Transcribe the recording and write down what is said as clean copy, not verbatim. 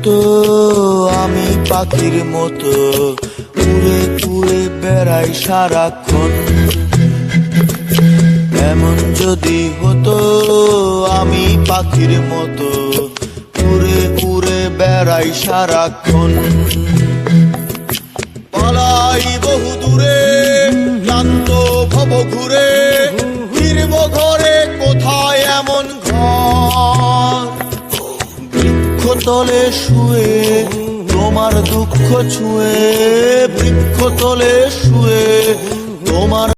হতো আমি পাখির মতো উড়ে উড়ে বেড়াই সারাক্ষণ। এমন যদি হতো আমি পাখির মতো উড়ে উড়ে বেড়াই সারাক্ষণ। পালাই বহু দূরে ক্লান্ত ভব ঘুরে, ফিরব ঘরে কোথায় এমন ঘর। বৃক্ষতলে শুয়ে তোমার দুঃখ ছুঁয়ে, বৃক্ষতলে শুয়ে তোমার